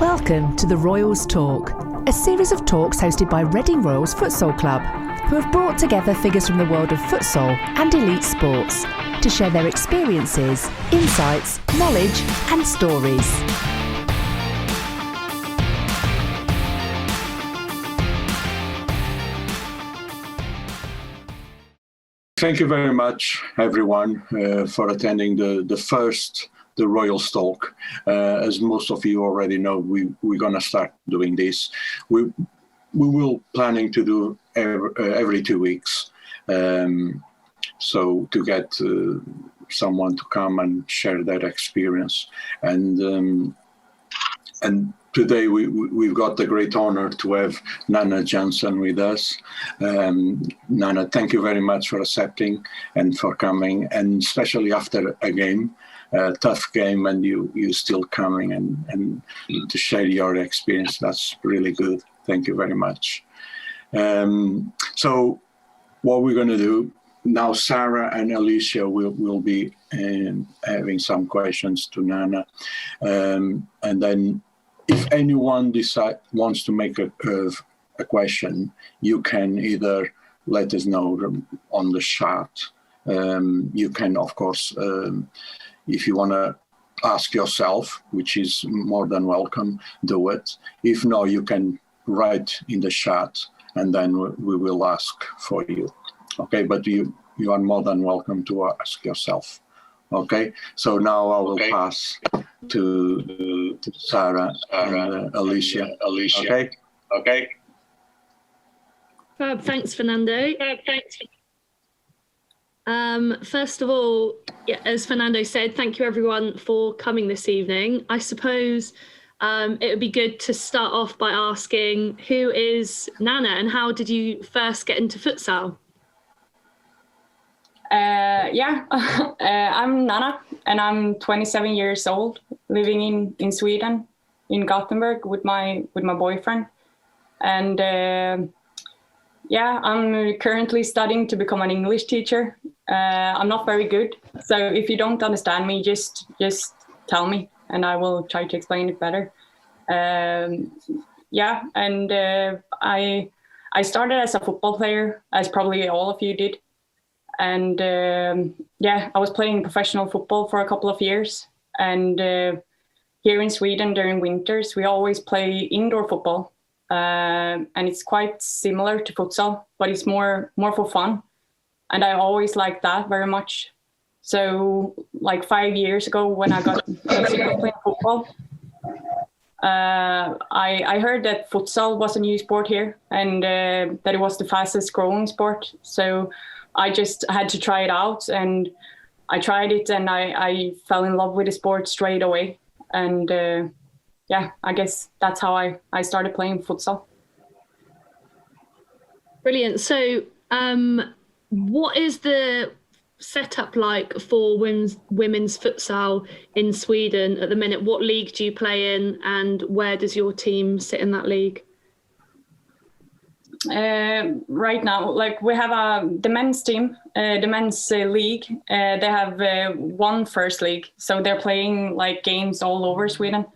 Welcome to the Royals Talk, a series of talks hosted by Reading Royals Futsal Club, who have brought together figures from the world of futsal and elite sports to share their experiences, insights, knowledge and stories. Thank you very much, everyone, for attending the Royals Talk. As most of you already know, we're going to start doing this. We will planning to do every 2 weeks. So to get someone to come and share their experience. And today we've got the great honor to have Nanna Jansson with us. Nanna, thank you very much for accepting and for coming, and especially after a game, a tough game, and you still coming and to share your experience. That's really good. Thank you very much. So what we're going to do now, Sarah and Alicia will be having some questions to Nanna, and then if anyone wants to make a question, you can either let us know on the chat. You can, of course, if you want to ask yourself, which is more than welcome, do it. If not, you can write in the chat, and then we will ask for you. Okay, but you are more than welcome to ask yourself. Okay, so now I will pass to Sarah and Alicia. Okay. Fab, thanks, Fernando. First of all, as Fernando said, thank you everyone for coming this evening. I suppose it would be good to start off by asking, who is Nanna and how did you first get into futsal? I'm Nanna and I'm 27 years old, living in Sweden, in Gothenburg with my boyfriend. And I'm currently studying to become an English teacher. I'm not very good, so if you don't understand me, just tell me and I will try to explain it better. I started as a football player, as probably all of you did. And I was playing professional football for a couple of years. And here in Sweden during winters, we always play indoor football. And it's quite similar to futsal, but it's more for fun. And I always liked that very much. So like 5 years ago when I got sick of playing football, I heard that futsal was a new sport here and that it was the fastest growing sport. So I just had to try it out, and I tried it and I fell in love with the sport straight away. And I guess that's how I started playing futsal. Brilliant. So what is the setup like for women's futsal in Sweden at the minute? What league do you play in and where does your team sit in that league? Right now, like we have the men's team, the men's league. They have one first league, so they're playing like games all over Sweden.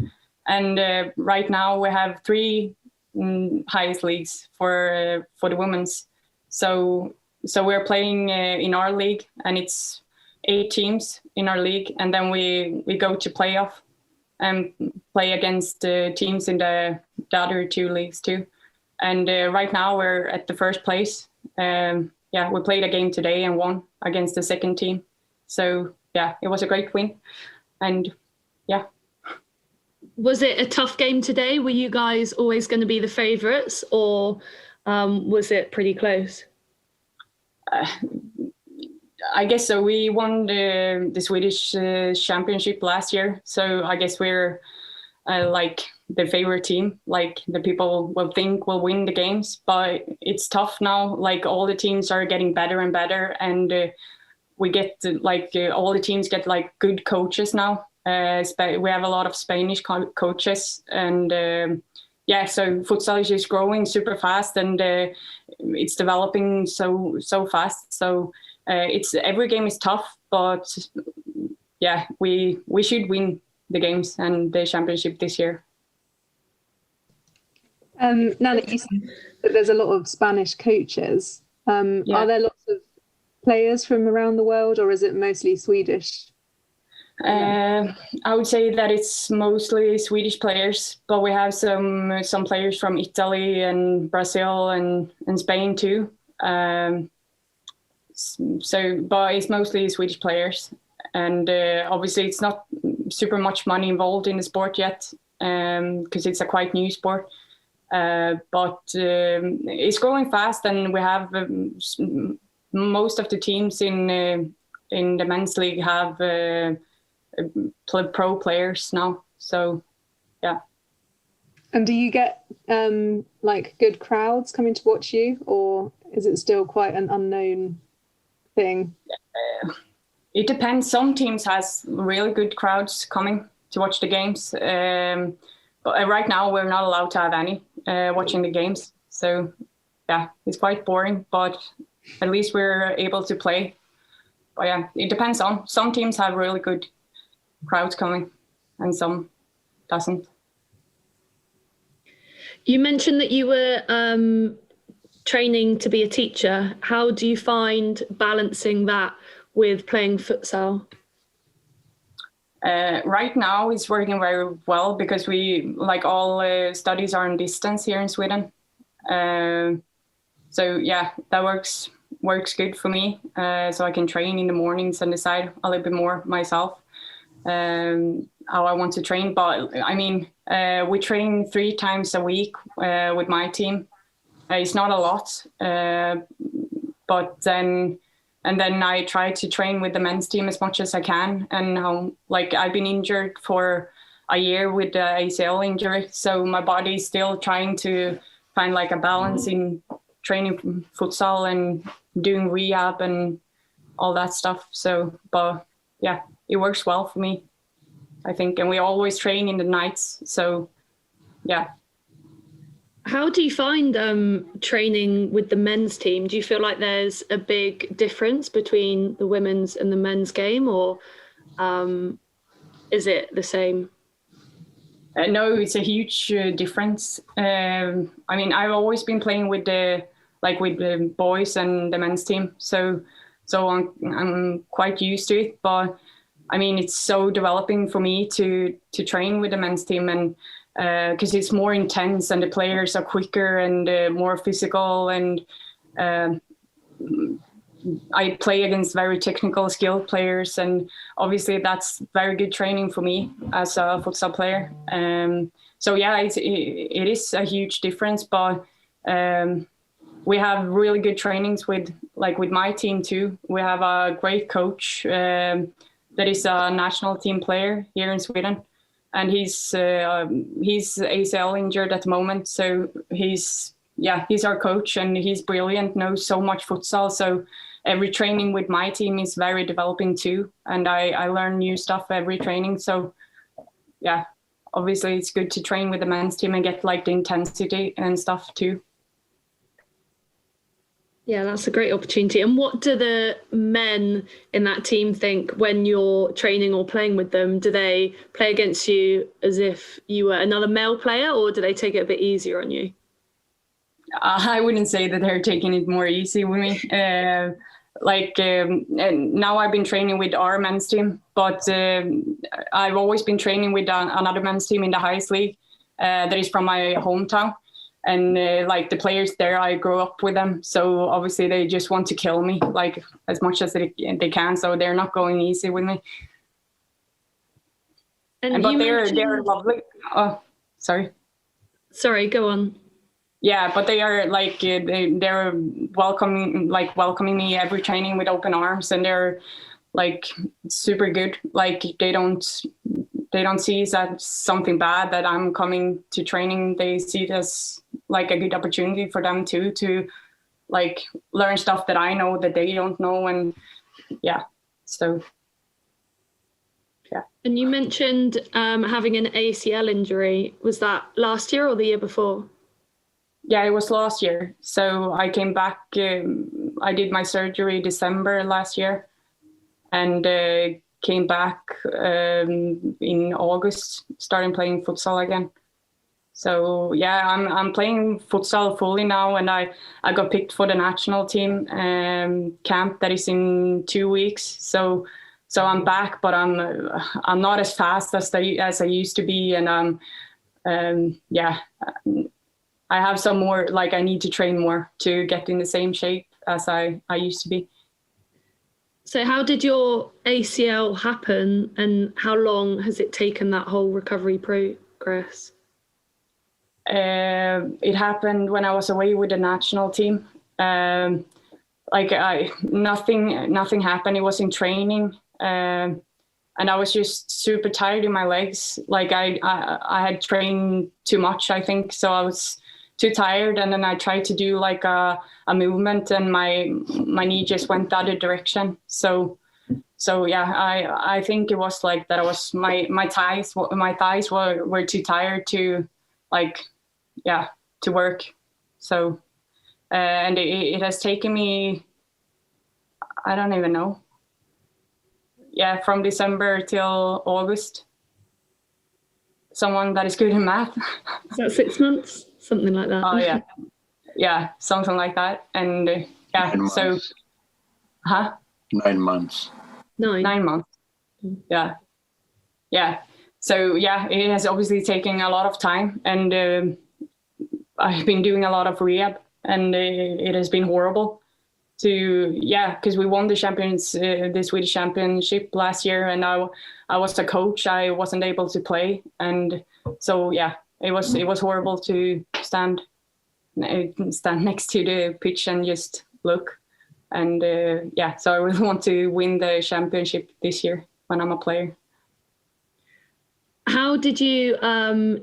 And right now we have 3 highest leagues for the women's. So we're playing in our league, and it's 8 teams in our league, and then we go to playoff and play against teams in the other 2 leagues too. And right now we're at the first place. We played a game today and won against the second team. So it was a great win. And Was it a tough game today? Were you guys always going to be the favourites, or was it pretty close? I guess so. We won the Swedish championship last year. So I guess we're like the favorite team, like the people will think will win the games, but it's tough now. Like all the teams are getting better and better, and we get all the teams get like good coaches now. We have a lot of Spanish coaches, and so futsal is just growing super fast, and it's developing so fast. So it's every game is tough, but we should win the games and the championship this year. Now that you said that there's a lot of Spanish coaches, are there lots of players from around the world, or is it mostly Swedish? I would say that it's mostly Swedish players, but we have some players from Italy and Brazil and Spain too. But it's mostly Swedish players, and obviously it's not super much money involved in the sport yet, because it's a quite new sport. But it's growing fast, and we have most of the teams in the men's league have pro players now. So, yeah. And do you get like good crowds coming to watch you, or is it still quite an unknown thing? It depends. Some teams has really good crowds coming to watch the games. But right now we're not allowed to have any watching the games. So yeah, it's quite boring, but at least we're able to play. But yeah, it depends on. Some teams have really good crowds coming and some doesn't. You mentioned that you were training to be a teacher. How do you find balancing that with playing futsal? Right now it's working very well because we, like all studies are in distance here in Sweden. So yeah, that works good for me. So I can train in the mornings and decide a little bit more myself how I want to train. But I mean, we train 3 times a week with my team. It's not a lot, but then I try to train with the men's team as much as I can. And like I've been injured for a year with the ACL injury, so my body is still trying to find like a balance in training futsal and doing rehab and all that stuff. So, but yeah, it works well for me, I think. And we always train in the nights, so yeah. How do you find training with the men's team? Do you feel like there's a big difference between the women's and the men's game, or is it the same? No, it's a huge difference. I mean, I've always been playing with the boys and the men's team, so I'm quite used to it. But I mean, it's so developing for me to train with the men's team, and because it's more intense and the players are quicker and more physical, and I play against very technical, skilled players, and obviously that's very good training for me as a futsal player. So yeah, it is a huge difference, but we have really good trainings with my team too. We have a great coach that is a national team player here in Sweden. And he's ACL injured at the moment, so he's our coach, and he's brilliant, knows so much futsal. So every training with my team is very developing too, and I learn new stuff every training. So yeah, obviously it's good to train with the men's team and get like the intensity and stuff too. Yeah, that's a great opportunity. And what do the men in that team think when you're training or playing with them? Do they play against you as if you were another male player, or do they take it a bit easier on you? I wouldn't say that they're taking it more easy with me. And now I've been training with our men's team, but I've always been training with another men's team in the highest league that is from my hometown. And like the players there, I grew up with them, so obviously they just want to kill me like as much as they can. So they're not going easy with me. But they're lovely. Oh, sorry. Sorry, go on. Yeah, but they are like they're welcoming me every training with open arms, and they're like super good. Like they don't see it as something bad that I'm coming to training. They see it as like a good opportunity for them too, to like learn stuff that I know that they don't know. And yeah, so yeah. And you mentioned having an ACL injury. Was that last year or the year before? Yeah, it was last year. So I came back, I did my surgery December last year, and came back in August, starting playing futsal again. So yeah, I'm playing futsal fully now, and I got picked for the national team camp that is in 2 weeks. So I'm back, but I'm not as fast as I used to be, and yeah, I have some more, like I need to train more to get in the same shape as I used to be. So how did your ACL happen, and how long has it taken, that whole recovery progress? It happened when I was away with the national team. Nothing happened. It was in training, and I was just super tired in my legs. Like I had trained too much, I think, so I was too tired. And then I tried to do like a movement, and my knee just went the other direction. So yeah, I think it was like that. I was my thighs were too tired to to work. So and it has taken me, I don't even know. Yeah, from December till August. Someone that is good in math. Is that 6 months? Something like that. Oh yeah. Yeah, something like that. And yeah, 9 so months. 9 months. 9 months. Yeah. Yeah. So yeah, it has obviously taken a lot of time, and I've been doing a lot of rehab, and it has been horrible. Because we won the Swedish championship last year, and I was a coach. I wasn't able to play, and so yeah, it was horrible to stand next to the pitch and just look. And so I really want to win the championship this year when I'm a player. How did you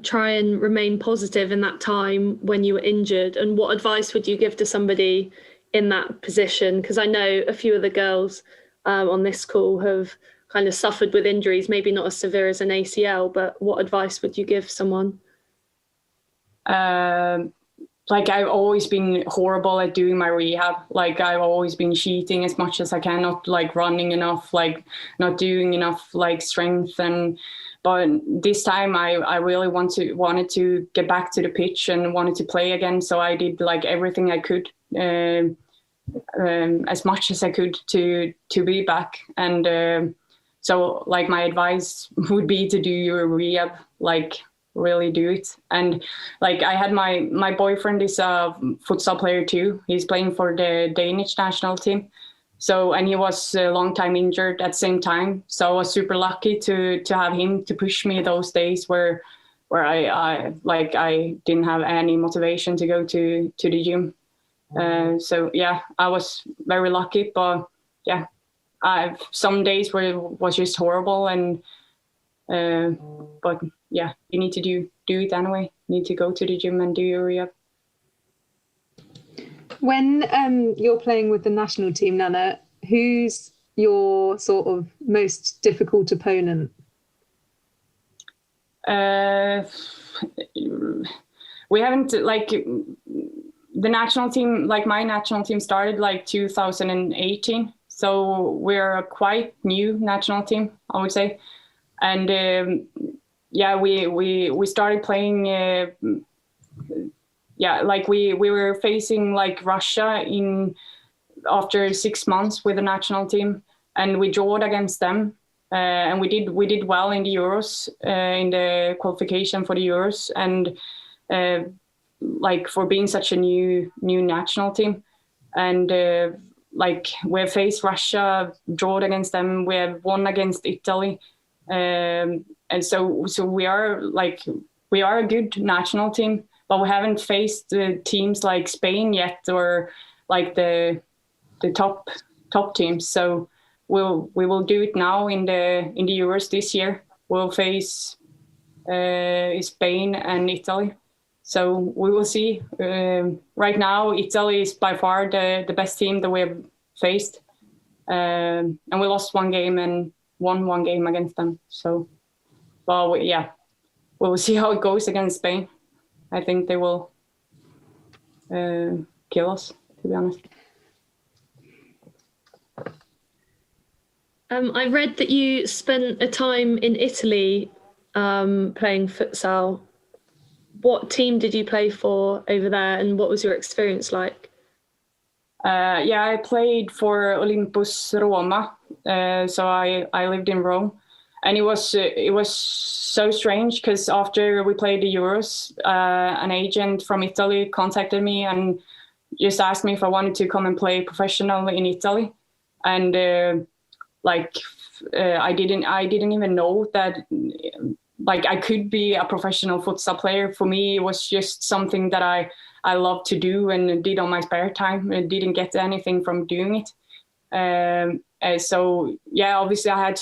try and remain positive in that time when you were injured, and what advice would you give to somebody in that position? Because I know a few of the girls on this call have kind of suffered with injuries, maybe not as severe as an ACL, but what advice would you give someone? Like I've always been horrible at doing my rehab. Like I've always been cheating as much as I can, not like running enough, like not doing enough like strength. But this time I really wanted to get back to the pitch and wanted to play again. So I did like everything I could, as much as I could to be back. And so like my advice would be to do your rehab, like really do it. And like I had my boyfriend is a futsal player too. He's playing for the Danish national team. So, and he was a long time injured at the same time. So I was super lucky to have him to push me those days where I didn't have any motivation to go to the gym. So yeah, I was very lucky, but yeah, I've some days where it was just horrible, and but yeah, you need to do it anyway. You need to go to the gym and do your rehab. When you're playing with the national team, Nanna, who's your sort of most difficult opponent? We haven't, like, the national team, like my national team started like 2018. So we're a quite new national team, I would say. And yeah, we started playing, like we were facing like Russia after 6 months with the national team, and we drawed against them. And we did well in the Euros, in the qualification for the Euros, and like for being such a new national team. And like we faced Russia, drawed against them, we have won against Italy, and so we are a good national team, but we haven't faced teams like Spain yet, or like the top teams. So we will do it now in the Euros this year. We'll face Spain and Italy. So we will see. Right now, Italy is by far the best team that we have faced, and we lost one game and won one game against them. So, well, yeah, we will see how it goes against Spain. I think they will kill us, to be honest. I read that you spent a time in Italy playing futsal. what team did you play for over there, and what was your experience like? I played for Olympus Roma. So I lived in Rome, and it was so strange because after we played the Euros, an agent from Italy contacted me and just asked me if I wanted to come and play professional in Italy, and I didn't even know that I could be a professional futsal player. For me, it was just something that I loved to do and did on my spare time. I didn't get anything from doing it. Obviously I had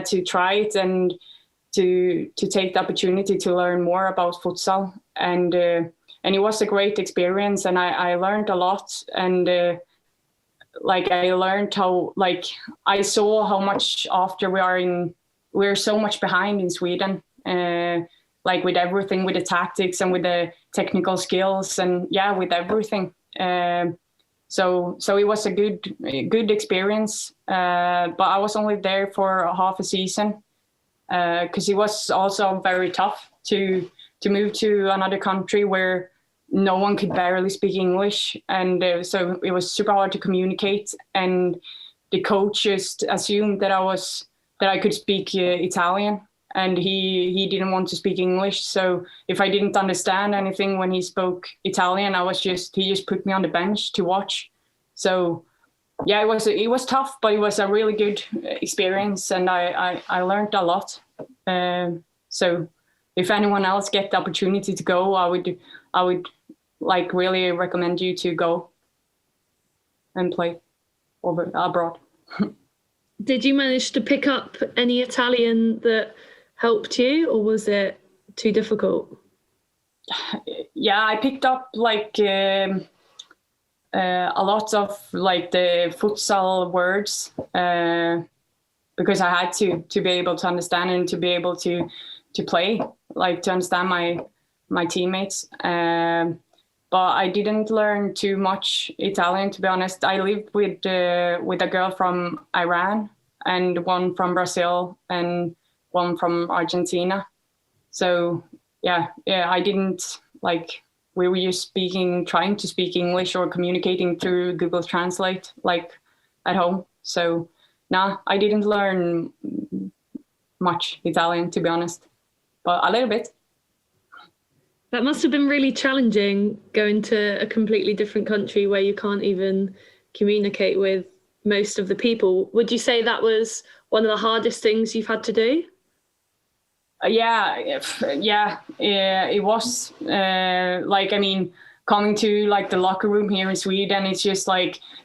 to try it and to take the opportunity to learn more about futsal, and it was a great experience, and I learned a lot, and I learned how, I saw how much after we're so much behind in Sweden, with everything, with the tactics and with the technical skills, and with everything. So it was a good experience, but I was only there for half a season, because it was also very tough to move to another country where no one could barely speak English, and so it was super hard to communicate. And the coach just assumed that I could speak Italian, and he didn't want to speak English. So if I didn't understand anything when he spoke Italian, he just put me on the bench to watch. So it was tough, but it was a really good experience, and I learned a lot. So if anyone else get the opportunity to go, I would really recommend you to go and play abroad. Did you manage to pick up any Italian that helped you, or was it too difficult? Yeah, I picked up a lot of the futsal words, because I had to be able to understand and to be able to play, to understand my teammates. But I didn't learn too much Italian, to be honest. I lived with a girl from Iran, and one from Brazil, and one from Argentina. So I didn't we were just trying to speak English or communicating through Google Translate at home. So I didn't learn much Italian, to be honest, but a little bit. That must have been really challenging, going to a completely different country where you can't even communicate with most of the people. Would you say that was one of the hardest things you've had to do? It was. Coming to the locker room here in Sweden, it's just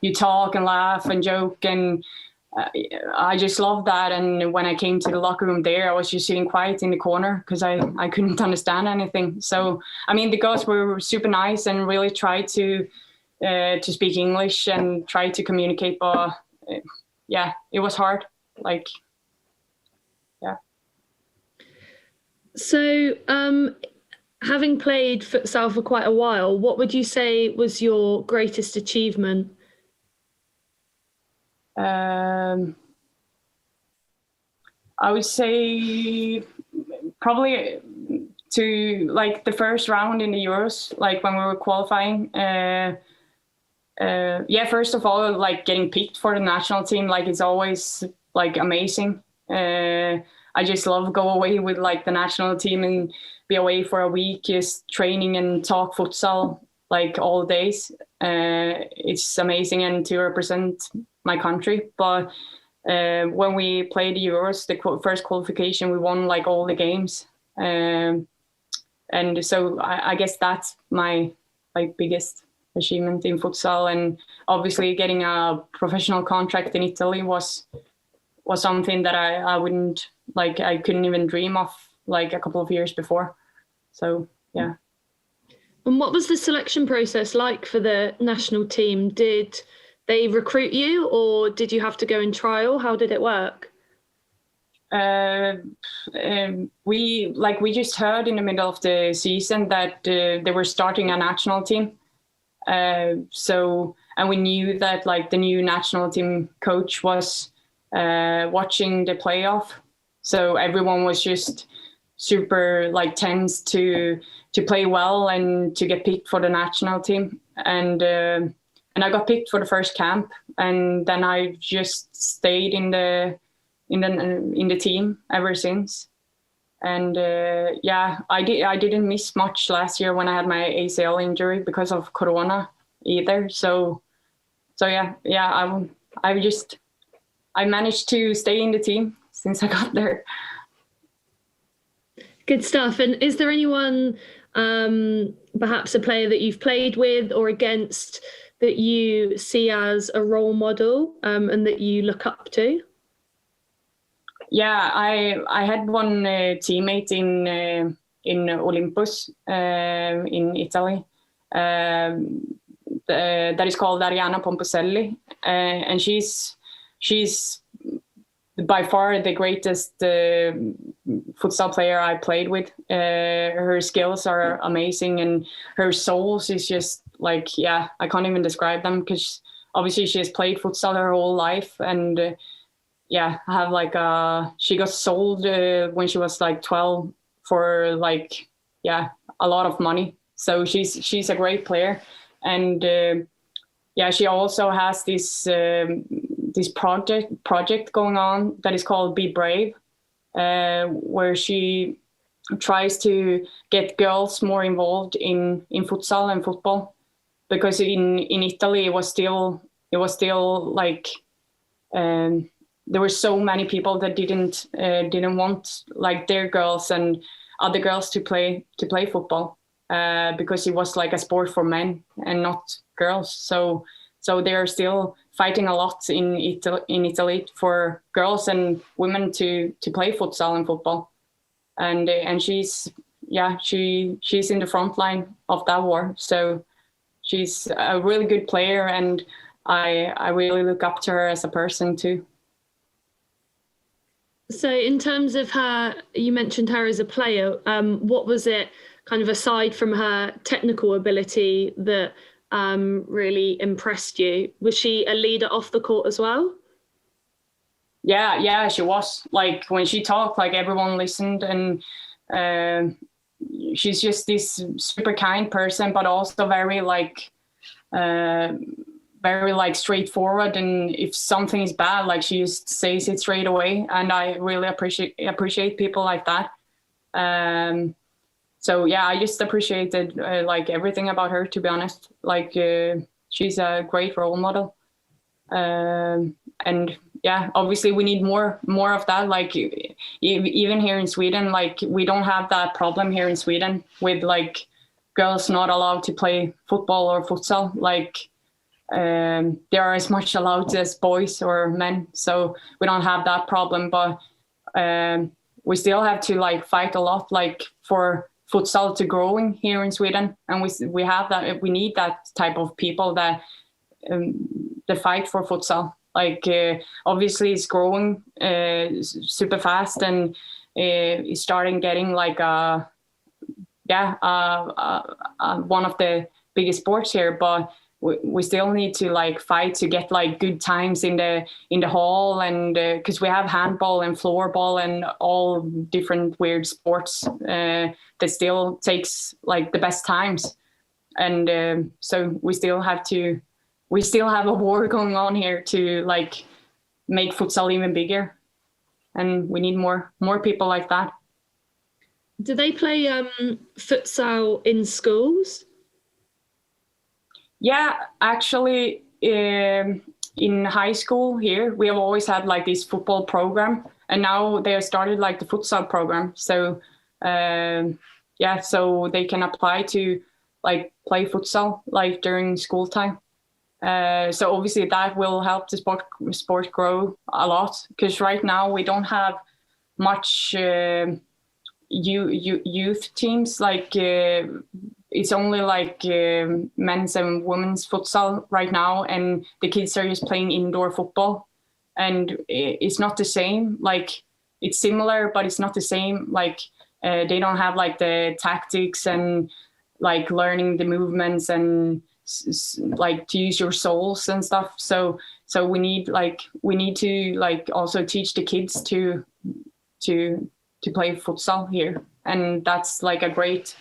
you talk and laugh and joke, and I just love that. And when I came to the locker room there, I was just sitting quiet in the corner because I couldn't understand anything. So the girls were super nice and really tried to speak English and try to communicate, but it was hard. So, having played futsal for quite a while, what would you say was your greatest achievement? I would say probably to the first round in the Euros, when we were qualifying. First of all, getting picked for the national team, it's always amazing. I just love go away with the national team and be away for a week, just training and talk futsal all days. It's amazing, and to represent my country. But when we played the Euros, the first qualification, we won all the games, and so I guess that's my biggest achievement in futsal. And obviously getting a professional contract in Italy was something that I wouldn't I couldn't even dream of a couple of years before. So yeah. And what was the selection process like for the national team? Did they recruit you, or did you have to go in trial? How did it work? We just heard in the middle of the season that they were starting a national team. And we knew that the new national team coach was watching the playoff. So everyone was just super like tense to play well and to get picked for the national team. And I got picked for the first camp, and then I just stayed in the team ever since. And I didn't miss much last year when I had my ACL injury because of Corona either. So I managed to stay in the team since I got there. Good stuff. And is there anyone, perhaps a player that you've played with or against, that you see as a role model, and that you look up to? Yeah, I had one teammate in Olympus in Italy that is called Arianna Pomposelli, and she's by far the greatest futsal player I played with. Her skills are amazing, and her souls is just like, I can't even describe them, because obviously she has played futsal her whole life. And have like she got sold when she was like 12 for like a lot of money. So she's a great player. And she also has this project going on that is called Be Brave, where she tries to get girls more involved in futsal and football, because in Italy it was still like there were so many people that didn't want like their girls and other girls to play football, because it was like a sport for men and not girls. So they are still fighting a lot in Italy for girls and women to play futsal and football. And she's in the front line of that war. So she's a really good player, and I really look up to her as a person too. So in terms of her, you mentioned her as a player. What was it, kind of aside from her technical ability, that really impressed you? Was she a leader off the court as well? Yeah, she was. Like when she talked, like everyone listened, and she's just this super kind person, but also very straightforward. And if something is bad, like she just says it straight away. And I really appreciate people like that. So I just appreciated like everything about her, to be honest. Like she's a great role model. And obviously we need more of that. Like even here in Sweden, like we don't have that problem here in Sweden with like girls not allowed to play football or futsal. Like they are as much allowed as boys or men. So we don't have that problem, but we still have to like fight a lot, like for futsal to growing here in Sweden. And we have that, we need that type of people that fight for futsal. Like obviously it's growing super fast, and it's starting getting like one of the biggest sports here, but we still need to like fight to get like good times in the hall, and because we have handball and floorball and all different weird sports that still takes like the best times. And so we still have a war going on here to like make futsal even bigger, and we need more people like that. Do they play futsal in schools? Yeah, actually, in high school here, we have always had like this football program, and now they have started like the futsal program. So, so they can apply to like play futsal like during school time. So obviously that will help the sport grow a lot, because right now we don't have much youth teams. Like it's only like men's and women's futsal right now, and the kids are just playing indoor football, and it's not the same. Like it's similar, but it's not the same. Like they don't have like the tactics and like learning the movements and like to use your souls and stuff. So we need to like also teach the kids to play futsal here, and that's like a great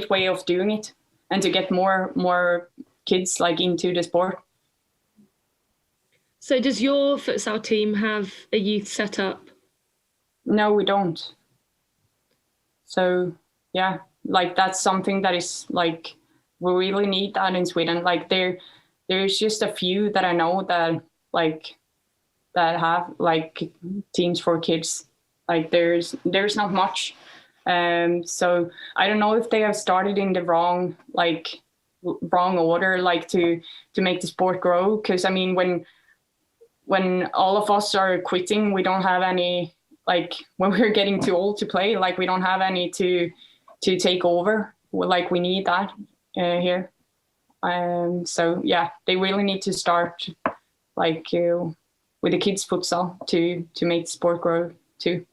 way of doing it, and to get more kids like into the sport. So does your futsal team have a youth setup? No, we don't. So yeah, like that's something that is like, we really need that in Sweden. Like there's just a few that I know that have like teams for kids. Like there's not much. So I don't know if they have started in the wrong order, like to make the sport grow. Because I mean, when all of us are quitting, we don't have any, like when we're getting too old to play, like we don't have any to take over. Like we need that here. So yeah, they really need to start like with the kids futsal to make the sport grow too.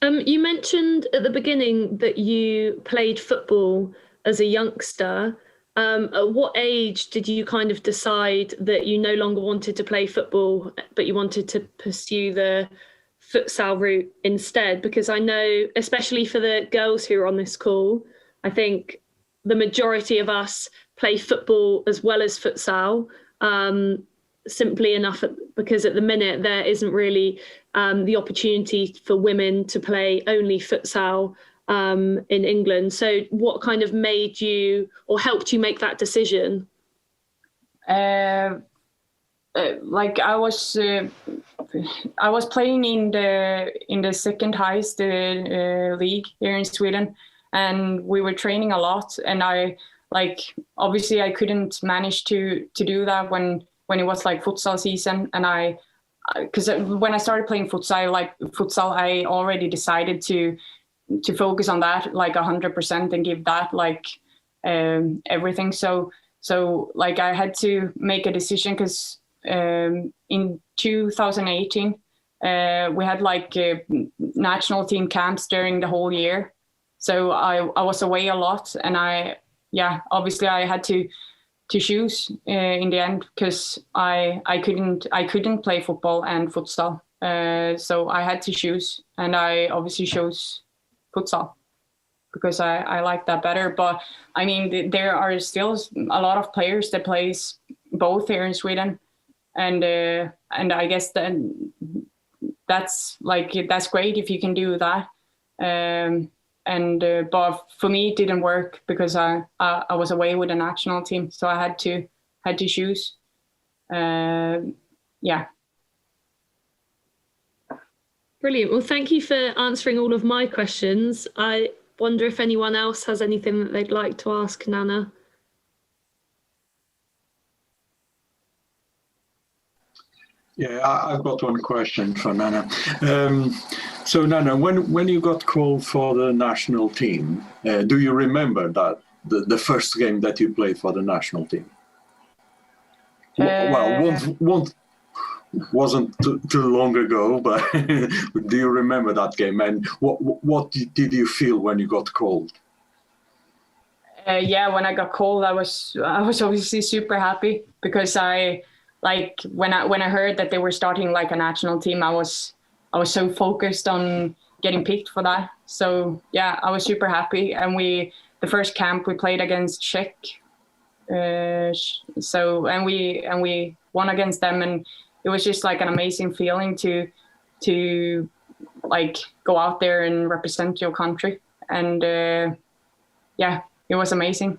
You mentioned at the beginning that you played football as a youngster. At what age did you kind of decide that you no longer wanted to play football, but you wanted to pursue the futsal route instead? Because I know, especially for the girls who are on this call, I think the majority of us play football as well as futsal, simply enough because at the minute there isn't really the opportunity for women to play only futsal in England. So what kind of made you or helped you make that decision? Like I was playing in the second highest league here in Sweden, and we were training a lot, and I obviously I couldn't manage to do that when it was like futsal season, and because when I started playing futsal, I already decided to focus on that like 100% and give that like everything. So like I had to make a decision because in 2018 we had like national team camps during the whole year. So I was away a lot, and obviously I had to choose in the end because I couldn't play football and futsal. So I had to choose, and I obviously chose futsal because I like that better. But I mean, there are still a lot of players that plays both here in Sweden, and I guess that's great if you can do that. But for me it didn't work because I was away with the national team, so I had to choose. Brilliant. Well, thank you for answering all of my questions. I wonder if anyone else has anything that they'd like to ask Nanna. Yeah, I've got one question for Nanna. So Nanna, when you got called for the national team, do you remember that the first game that you played for the national team? Wasn't too long ago, but do you remember that game? And what did you feel when you got called? When I got called, I was obviously super happy because when I heard that they were starting like a national team, I was so focused on getting picked for that. So yeah, I was super happy. And the first camp we played against Czech. And we won against them, and it was just like an amazing feeling to like go out there and represent your country. And it was amazing.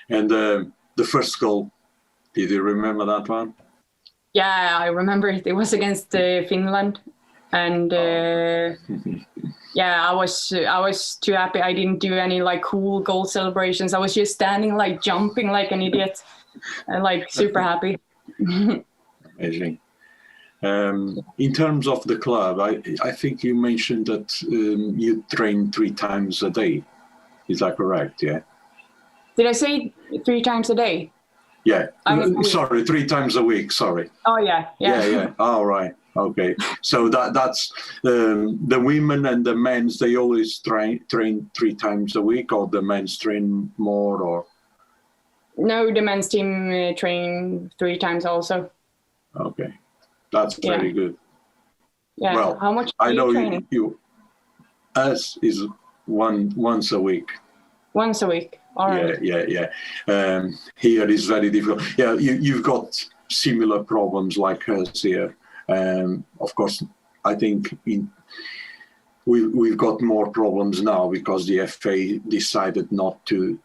And the first goal, did you remember that one? Yeah, I remember it. It was against Finland, and I was too happy. I didn't do any like cool goal celebrations. I was just standing like jumping like an idiot, and like super happy. Amazing. In terms of the club, I think you mentioned that you train 3 times a day. Is that correct? Yeah. Did I say 3 times a day? Yeah. Sorry, 3 times a week. Sorry. Oh yeah. Yeah. All right. Okay. So that's the women and the men's. They always train 3 times a week, or the men's train more, or. No, the men's team train 3 times also. Okay, that's very good. Yeah. Well, How much I know training? Us is once a week. Once a week. All right. Yeah. Here is very difficult. Yeah, you've got similar problems like us here. Of course, I think we've got more problems now because the FA decided not to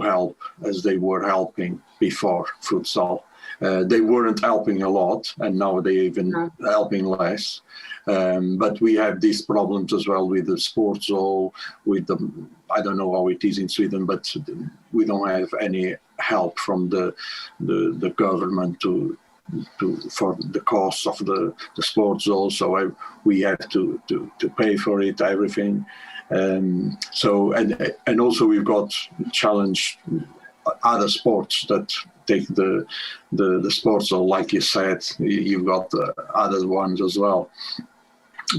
help as they were helping before futsal. They weren't helping a lot, and now they're even helping less. But we have these problems as well with the sports hall, with the, I don't know how it is in Sweden, but we don't have any help from the government for the cost of the sports hall. So we have to pay for it, everything. So and also we've got challenge other sports that take the sports hall, like you said. You've got other ones as well.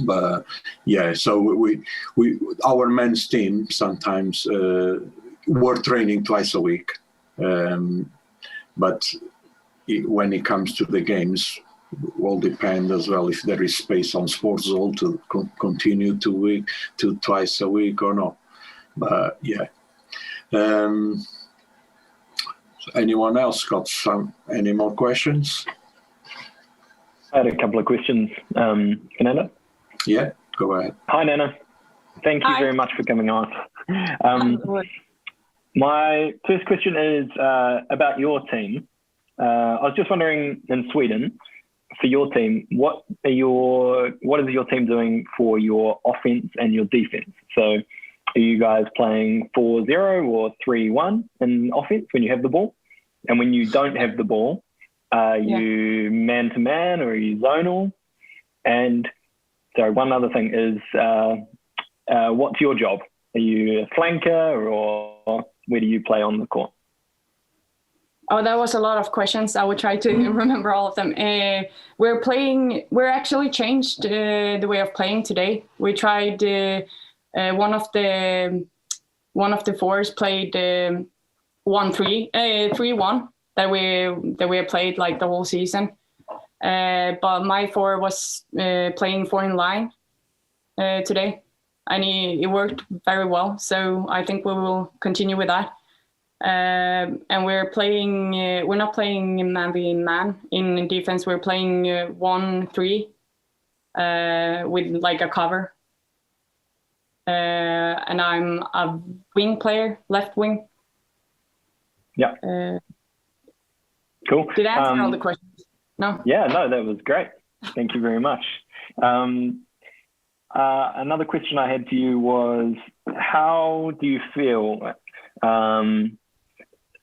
But yeah, so we our men's team sometimes we're training twice a week, but when it comes to the games, will depend as well if there is space on sports hall to continue to twice a week or not. But yeah. Anyone else got any more questions? I had a couple of questions. Nanna? Yeah, go ahead. Hi, Nanna. Thank you very much for coming on. My first question is about your team. I was just wondering, in Sweden, for your team, what is your team doing for your offense and your defense? So are you guys playing 4-0 or 3-1 in offense when you have the ball? And when you don't have the ball, are you man-to-man or are you zonal? And so one other thing is, what's your job? Are you a flanker or where do you play on the court? Oh, that was a lot of questions. I will try to remember all of them. We're actually changed the way of playing today. We tried one of the fours played 3-1 that we played like the whole season. But my four was playing 4 in line today, and it worked very well. So I think we will continue with that. And we're playing. We're not playing man v man in defense. We're playing 1-3 with like a cover. And I'm a wing player, left wing. Yeah. Cool. Did I answer all the questions? No. Yeah. No, that was great. Thank you very much. Another question I had to you was, how do you feel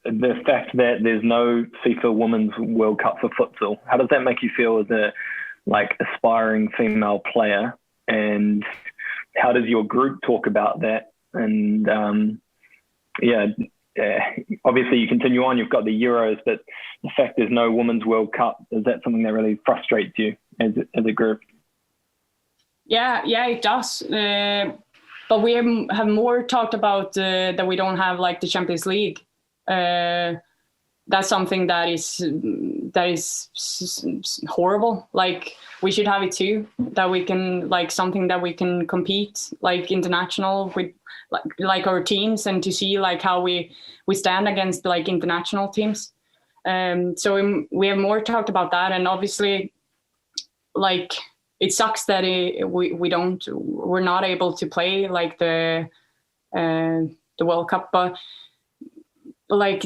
the fact that there's no FIFA Women's World Cup for futsal? How does that make you feel as a aspiring female player? And how does your group talk about that? And obviously you continue on, you've got the Euros, but the fact there's no Women's World Cup, is that something that really frustrates you as a group? Yeah, it does. But we have more talked about that we don't have like the Champions League. That's something that is horrible. Like, we should have it too, that we can like something that we can compete like international with like our teams, and to see like how we stand against like international teams. So we have more talked about that, and obviously like it sucks that we're not able to play like the World Cup, but like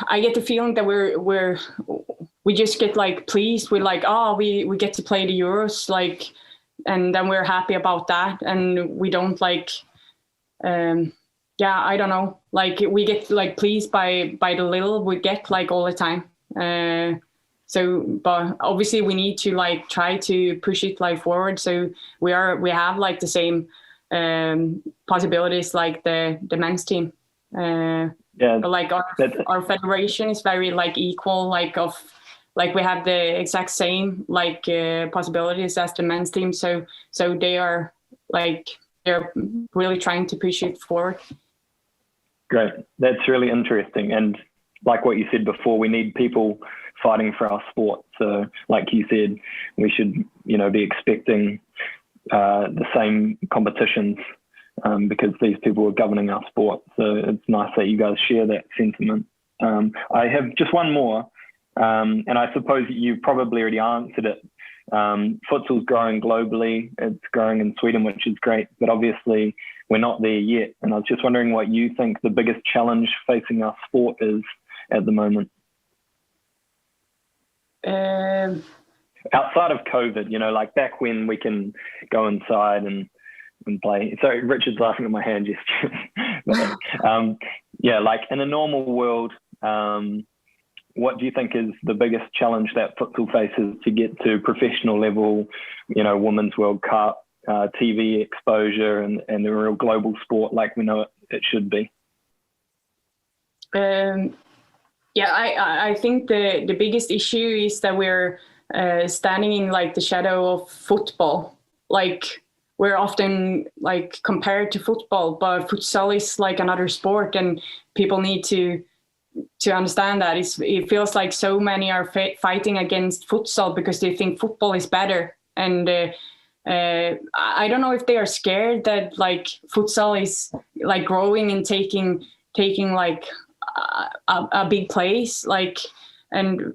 I get the feeling that we just get like pleased with like, oh, we get to play the Euros, like, and then we're happy about that, and we don't like I don't know, like we get like pleased by the little we get like all the time. So but obviously we need to like try to push it like forward, so we have like the same possibilities like the men's team. But like our federation is very like equal, like we have the exact same like possibilities as the men's team, so they are like, they're really trying to push it forward. Great, that's really interesting. And like what you said before, we need people fighting for our sport. So like you said, we should be expecting the same competitions because these people are governing our sport. So it's nice that you guys share that sentiment. I have just one more, and I suppose you probably already answered it. Futsal's growing globally. It's growing in Sweden, which is great, but obviously we're not there yet. And I was just wondering what you think the biggest challenge facing our sport is at the moment. Outside of COVID, like back when we can go inside and play. Sorry, Richard's laughing at my hand gestures. But, like in a normal world, what do you think is the biggest challenge that futsal faces to get to professional level, Women's World Cup, TV exposure and a real global sport like we know it should be? I think the biggest issue is that we're standing in like the shadow of football. Like we're often like compared to football, but futsal is like another sport, and people need to understand that. It feels like so many are fighting against futsal because they think football is better, and I don't know if they are scared that like futsal is like growing and taking like a big place, like, and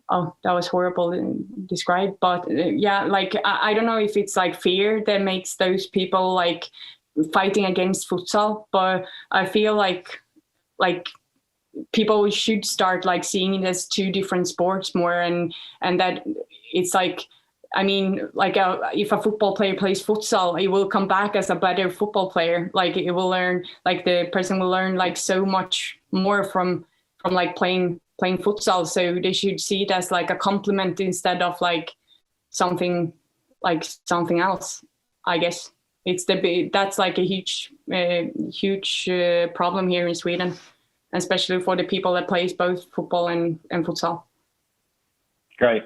that was horrible to describe, but I don't know if it's like fear that makes those people like fighting against futsal, but I feel like people should start like seeing it as two different sports more, and that it's like, I mean, like if a football player plays futsal, he will come back as a better football player. Like it will learn, like the person will learn like so much more from like playing futsal. So they should see it as like a compliment instead of like something else. I guess that's like a huge problem here in Sweden, especially for the people that plays both football and futsal. Great.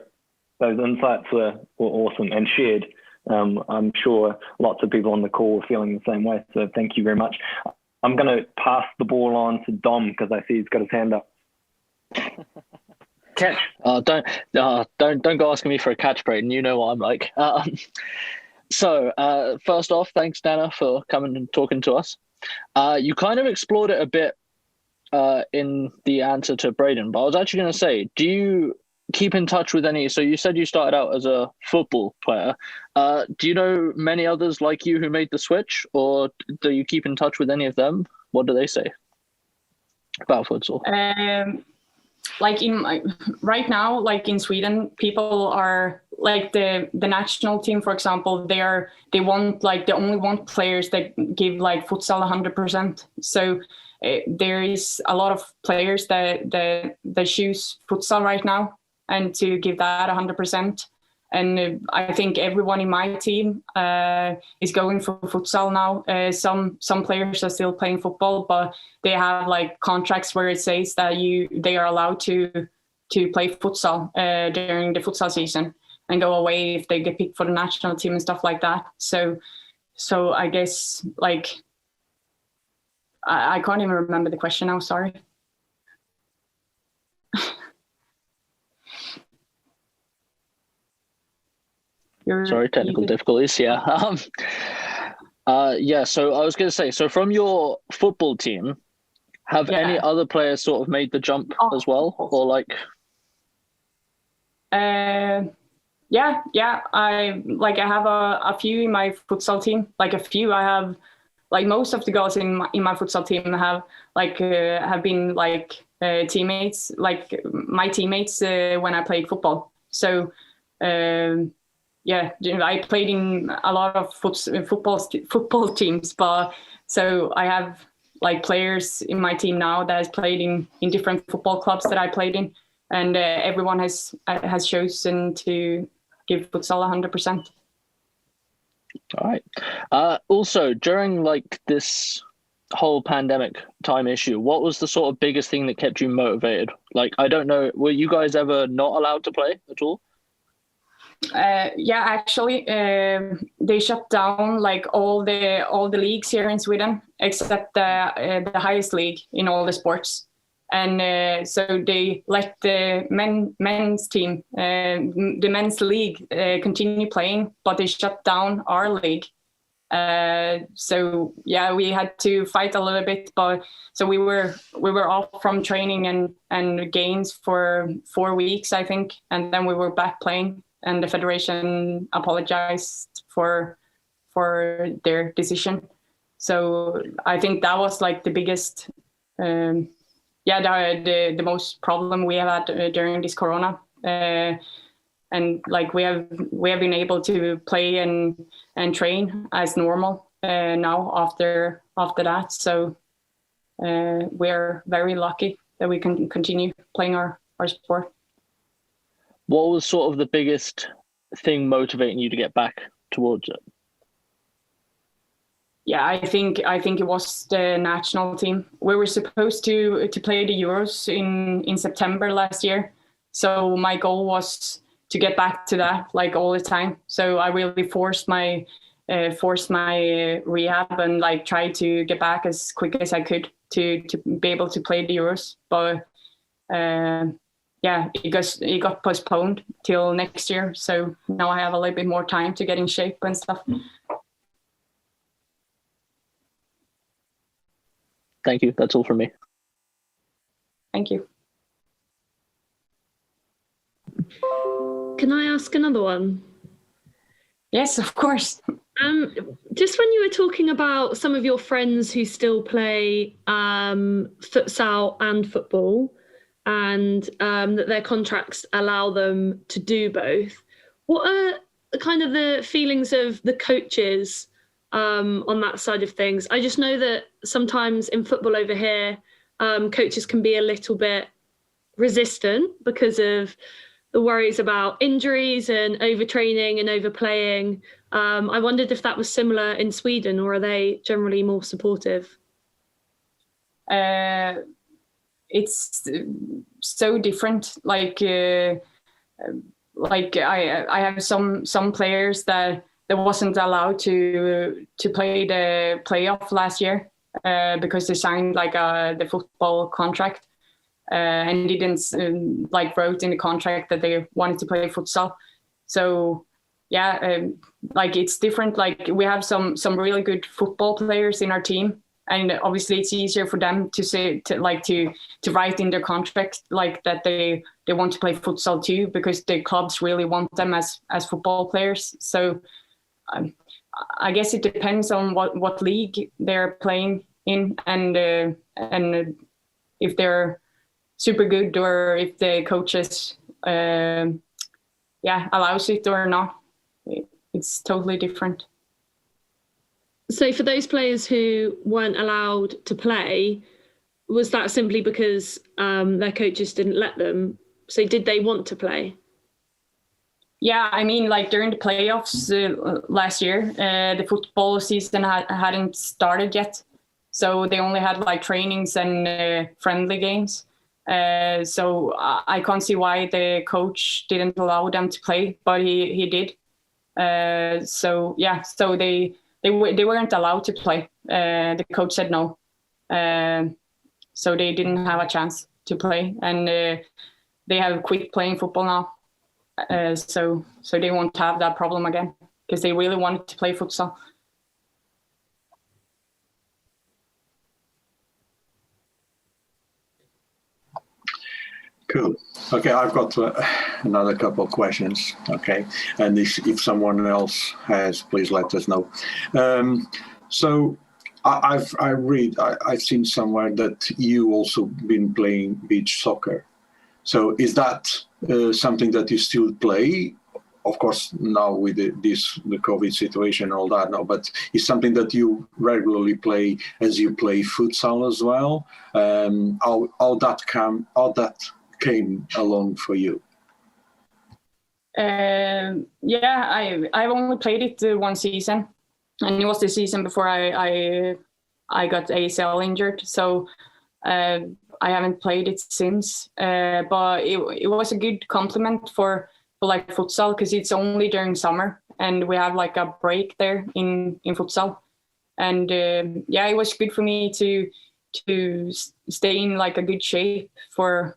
Those insights were awesome and shared. I'm sure lots of people on the call are feeling the same way. So thank you very much. I'm going to pass the ball on to Dom because I see he's got his hand up. Catch. Don't go asking me for a catch, Braden. You know what I'm like. So first off, thanks, Nanna, for coming and talking to us. You kind of explored it a bit in the answer to Braden, but I was actually going to say, do you keep in touch with any? So you said you started out as a football player. Do you know many others like you who made the switch, or do you keep in touch with any of them? What do they say about futsal? Like right now, like in Sweden, people are like the national team, for example, they want like they only want players that give like futsal 100%. So there is a lot of players that choose futsal right now and to give that 100%. And I think everyone in my team is going for futsal now. Some players are still playing football, but they have like contracts where it says that they are allowed to play futsal during the futsal season and go away if they get picked for the national team and stuff like that. So I guess like I can't even remember the question now. Sorry. Sorry, technical difficulties. Yeah. So I was going to say, so from your football team, have any other players sort of made the jump as well, or like? I have a few in my futsal team. Like a few, I have like most of the girls in my futsal team have been like teammates, like my teammates when I played football. So. I played in a lot of football teams, but so I have like players in my team now that has played in different football clubs that I played in, and everyone has chosen to give futsal 100%. All right. Also, during like this whole pandemic time issue, what was the sort of biggest thing that kept you motivated? Like, I don't know, were you guys ever not allowed to play at all? Actually, they shut down like all the leagues here in Sweden except the highest league in all the sports. And so they let the men's team, the men's league, continue playing, but they shut down our league. So yeah, we had to fight a little bit, but so we were off from training and games for 4 weeks, I think, and then we were back playing, and the federation apologized for their decision. So I think that was like the biggest, the most problem we have had during this corona. And like we have been able to play and train as normal now after that. So we're very lucky that we can continue playing our sport. What was sort of the biggest thing motivating you to get back towards it? Yeah, I think it was the national team. We were supposed to play the Euros in September last year. So my goal was to get back to that like all the time. So I really forced my rehab and like try to get back as quick as I could to be able to play the Euros. But it got postponed till next year. So now I have a little bit more time to get in shape and stuff. Thank you. That's all from me. Thank you. Can I ask another one? Yes, of course. Just when you were talking about some of your friends who still play futsal and football, and that their contracts allow them to do both, what are kind of the feelings of the coaches on that side of things? I just know that sometimes in football over here, coaches can be a little bit resistant because of the worries about injuries and overtraining and overplaying. I wondered if that was similar in Sweden, or are they generally more supportive? It's so different. Like I have some players that wasn't allowed to play the playoff last year because they signed like the football contract. And didn't wrote in the contract that they wanted to play futsal. So yeah, like it's different. Like we have some really good football players in our team, and obviously it's easier for them to say to write in their contract like that they want to play futsal too, because the clubs really want them as football players. So I guess it depends on what league they're playing in, and if they're super good, or if the coaches allows it or not. It's totally different. So for those players who weren't allowed to play, was that simply because their coaches didn't let them? So did they want to play? Yeah, I mean, like during the playoffs last year, the football season hadn't started yet. So they only had like trainings and friendly games. So I can't see why the coach didn't allow them to play, but he did. So they weren't allowed to play. The coach said no. So they didn't have a chance to play, and they have quit playing football now. So they won't have that problem again, because they really wanted to play futsal. Cool. Okay, I've got another couple of questions. Okay, and if someone else has, please let us know. So I've seen somewhere that you also been playing beach soccer. So is that something that you still play? Of course, now with the COVID situation and all that, no, but it's something that you regularly play as you play futsal as well. How that came along for you? I've only played it one season, and it was the season before I got ACL injured. So I haven't played it since. But it was a good complement for like futsal, because it's only during summer and we have like a break there in futsal. And it was good for me to stay in like a good shape for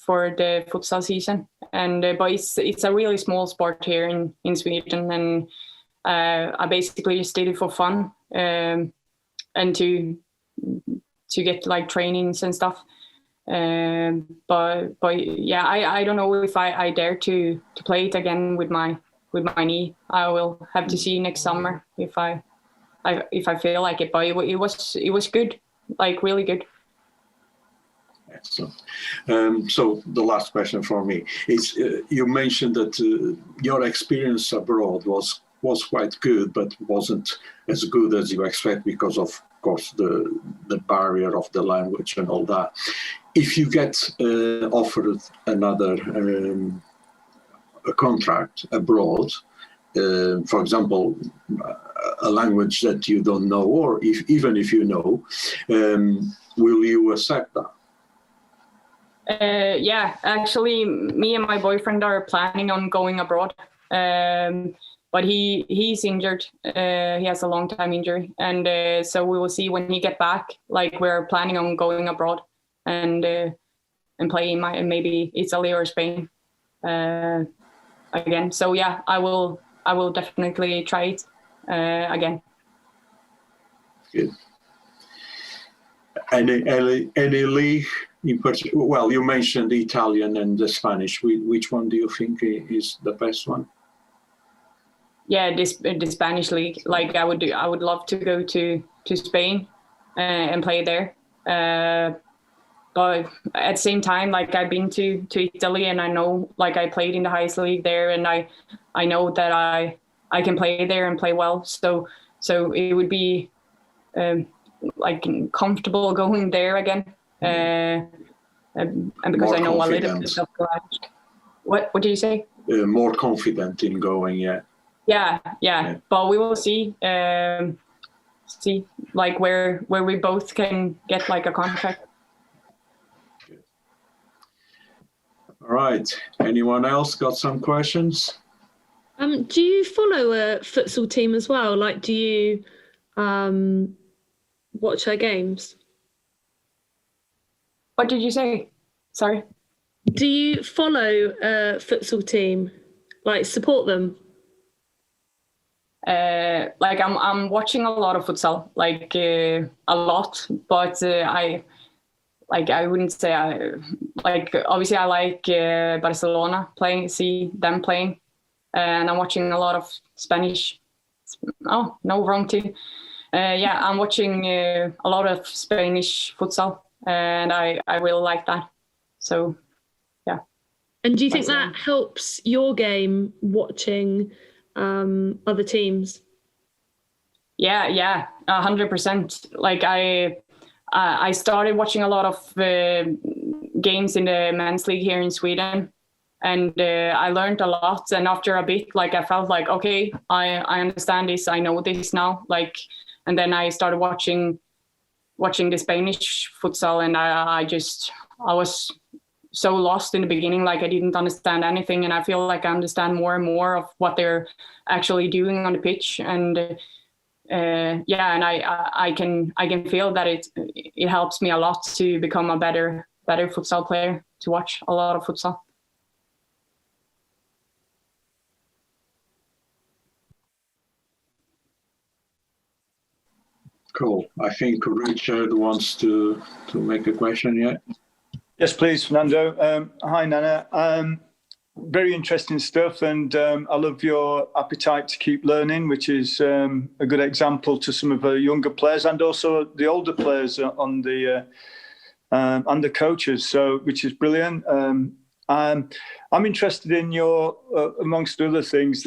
the futsal season. And but it's a really small sport here in Sweden, and I basically just did it for fun, and to get like trainings and stuff. But yeah, I don't know if I dare to play it again with my knee. I will have to see next summer if I feel like it. But it was good, like really good. Excellent. So the last question for me is: you mentioned that your experience abroad was quite good, but wasn't as good as you expect because of course the barrier of the language and all that. If you get offered another a contract abroad, for example, a language that you don't know, or even if you know, will you accept that? Yeah, actually, me and my boyfriend are planning on going abroad. But he's injured. He has a long time injury, and so we will see when he get back. Like we're planning on going abroad and playing maybe Italy or Spain again. So yeah, I will definitely try it again. Good. Any league in particular? Well, you mentioned the Italian and the Spanish. Which one do you think is the best one? Yeah, the Spanish league. Like I would love to go to Spain and play there. But at the same time, like I've been to Italy, and I know, like I played in the highest league there, and I know that I can play there and play well. So it would be like comfortable going there again. And because more I know confident. a little bit of Spanish. What did you say? More confident in going, yeah. Yeah. But we will see. See like where we both can get like a contract. All right. Anyone else got some questions? Do you follow a futsal team as well? Like, do you watch their games? What did you say? Sorry. Do you follow a futsal team? Like, support them? Like I'm watching a lot of futsal, like a lot, but I wouldn't say obviously I like Barcelona see them playing, and I'm watching a lot of Spanish. Oh no, wrong team. Yeah, I'm watching a lot of Spanish futsal, and I really like that. So yeah. And do you think that helps your game watching other teams? Yeah, 100%. Like I started watching a lot of games in the men's league here in Sweden, and I learned a lot. And after a bit, like I felt like, okay, I understand this, I know this now. Like, and then I started watching the Spanish futsal, and I was so lost in the beginning, like I didn't understand anything, and I feel like I understand more and more of what they're actually doing on the pitch. And and I can feel that it helps me a lot to become a better futsal player, to watch a lot of futsal. Cool. I think Richard wants to make a question yet. Yes, please, Fernando. Hi, Nanna. Very interesting stuff, and I love your appetite to keep learning, which is a good example to some of the younger players and also the older players on the and the coaches. So, which is brilliant. I'm interested in your, amongst other things,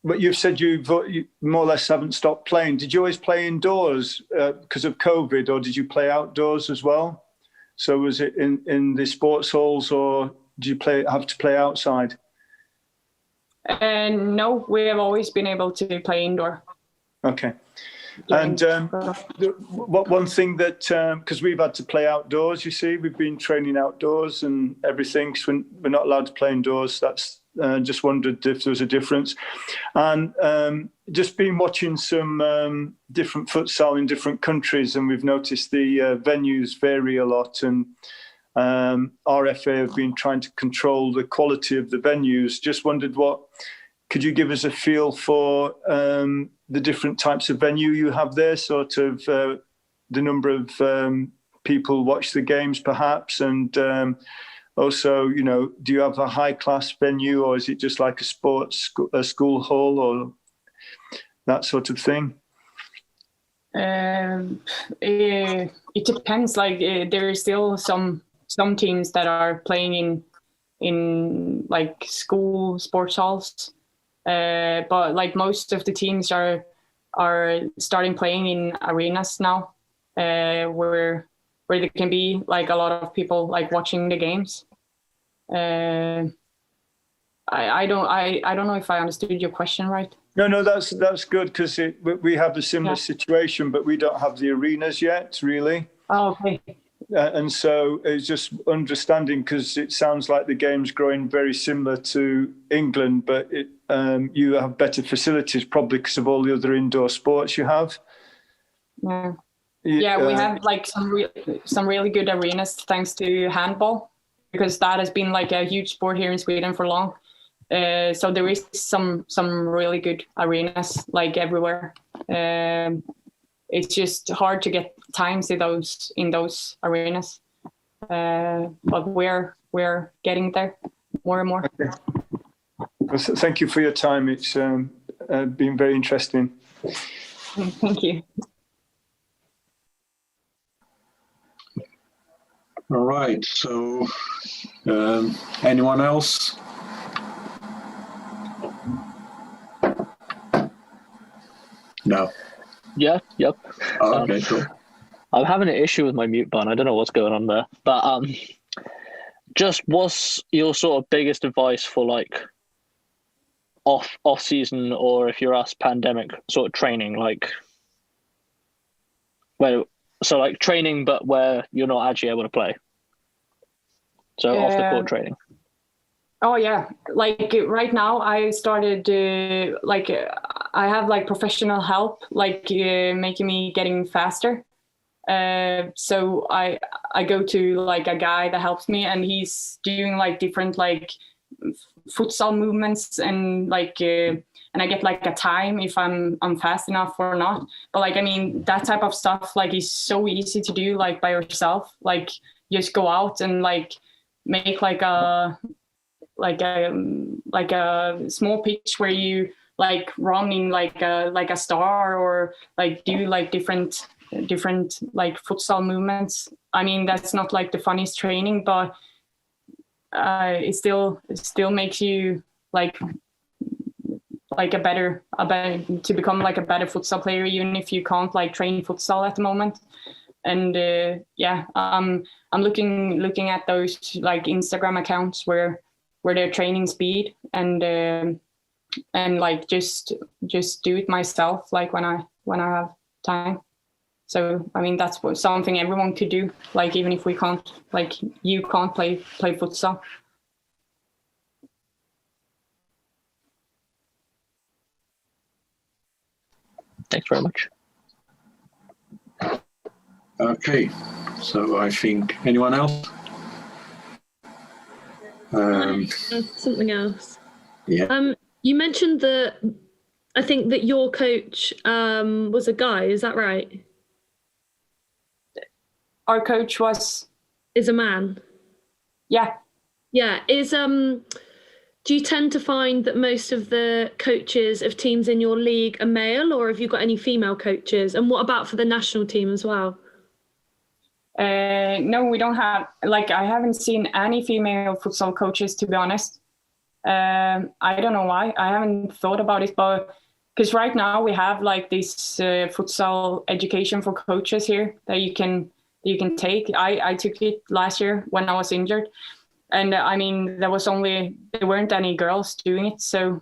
but you've said you more or less haven't stopped playing. Did you always play indoors because of COVID, or did you play outdoors as well? So was it in the sports halls, or do you have to play outside? No, we have always been able to play indoor. Okay. And one thing that, because we've had to play outdoors, you see, we've been training outdoors and everything, so we're not allowed to play indoors. That's Just wondered if there was a difference. And just been watching some different futsal in different countries, and we've noticed the venues vary a lot. And RFA have been trying to control the quality of the venues. Just wondered could you give us a feel for the different types of venue you have there, sort of the number of people watch the games perhaps, and also, do you have a high-class venue, or is it just like a school hall or that sort of thing? It depends. Like there are still some teams that are playing in like school sports halls, but like most of the teams are starting playing in arenas now, where there can be like a lot of people like watching the games. I don't know if I understood your question right. No, that's good, because we have a similar situation, but we don't have the arenas yet, really. Oh, okay. And so it's just understanding, because it sounds like the game's growing very similar to England, but you have better facilities probably because of all the other indoor sports you have. Yeah. Yeah, we have like some really good arenas thanks to handball, because that has been like a huge sport here in Sweden for long. So there is some really good arenas like everywhere. It's just hard to get times in those arenas, but we're getting there more and more. Okay. Well, thank you for your time. It's been very interesting. Thank you. All right. So, anyone else? No. Yeah. Yep. Oh, okay. Cool. I'm having an issue with my mute button. I don't know what's going on there, but just what's your sort of biggest advice for like off season, or if you're us, pandemic sort of training, like like training, but where you're not actually able to play. So off the court training. Oh yeah, like right now I started I have like professional help, like making me getting faster. So I go to like a guy that helps me, and he's doing like different like futsal movements, and like and I get like a time if I'm fast enough or not. But like I mean that type of stuff like is so easy to do like by yourself. Like just go out and like make like a small pitch where you like run in like a star, or like do like different like futsal movements. I mean that's not like the funniest training, but it still makes you like a better to become like a better futsal player, even if you can't like train futsal at the moment. And I'm looking at those like Instagram accounts where they're training speed, and like just do it myself like when I have time. So I mean that's something everyone could do, like even if we can't, like you can't play futsal. Thanks very much. Okay, so I think anyone else? Something else. Yeah. You mentioned that I think that your coach was a guy. Is that right? Our coach is a man. Yeah. Yeah. Do you tend to find that most of the coaches of teams in your league are male, or have you got any female coaches? And what about for the national team as well? No, we don't have, like, I haven't seen any female futsal coaches, to be honest. I don't know why. I haven't thought about it, but because right now we have like this futsal education for coaches here that you can take. I took it last year when I was injured. And I mean, there weren't any girls doing it. So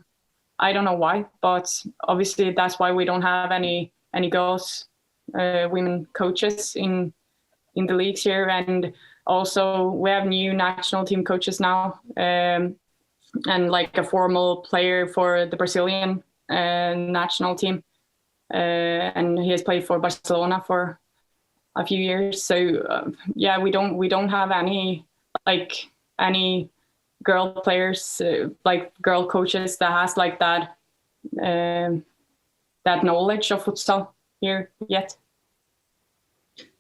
I don't know why, but obviously that's why we don't have any girls, women coaches in the leagues here. And also we have new national team coaches now and like a formal player for the Brazilian national team. And he has played for Barcelona for a few years. So yeah, we don't have any girl players, like girl coaches that has like that knowledge of futsal here yet.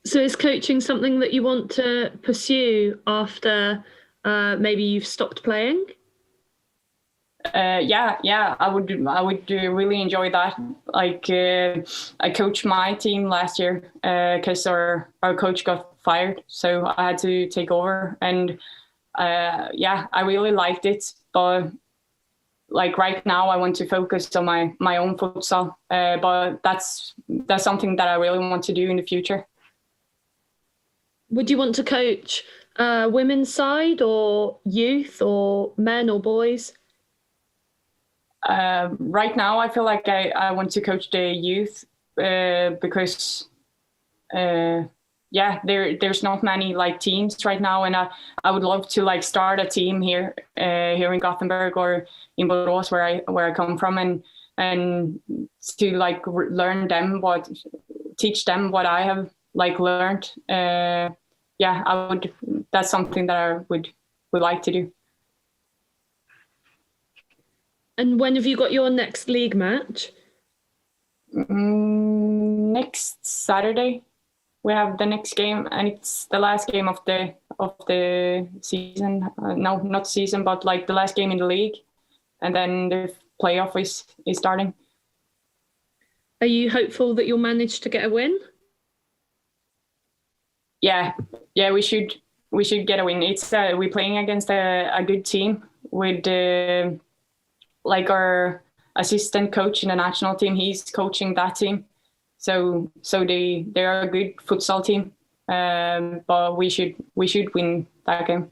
So is coaching something that you want to pursue after maybe you've stopped playing? Yeah, I would really enjoy that. Like I coached my team last year because our coach got fired, so I had to take over, and yeah, I really liked it. But like right now, I want to focus on my own futsal. But that's something that I really want to do in the future. Would you want to coach women's side or youth or men or boys? Right now, I feel like I want to coach the youth because yeah, there's not many like teams right now, and I would love to like start a team here in Gothenburg or in Borås where I come from, and to like teach them what I have like learned. Yeah, I would. That's something that I would like to do. And when have you got your next league match? Next Saturday, we have the next game, and it's the last game of the season. No, not season, but like the last game in the league, and then the playoff is starting. Are you hopeful that you'll manage to get a win? Yeah, we should get a win. It's we're playing against a good team with like our assistant coach in the national team. He's coaching that team, so they are a good futsal team. But we should win that game.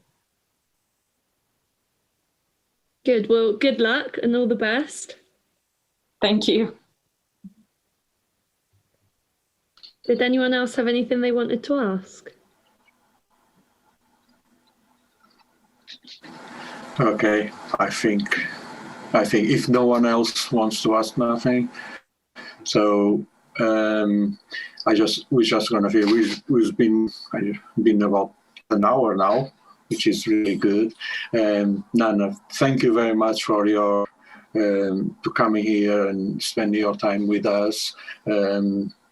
Good. Well, good luck and all the best. Thank you. Did anyone else have anything they wanted to ask? Okay, I think if no one else wants to ask nothing, so we're just gonna hear. We've been about an hour now, which is really good. Nanna, thank you very much for your to coming here and spending your time with us,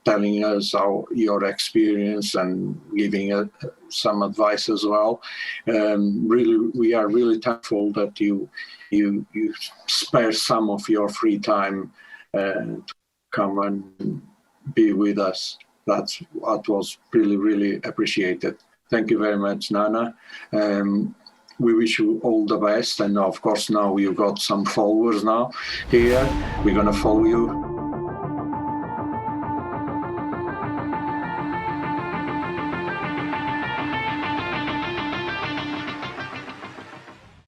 telling us your experience and giving some advice as well. Really, we are really thankful that you spare some of your free time to come and be with us. That was really, really appreciated. Thank you very much, Nanna. We wish you all the best, and of course now you've got some followers now here. We're gonna follow you.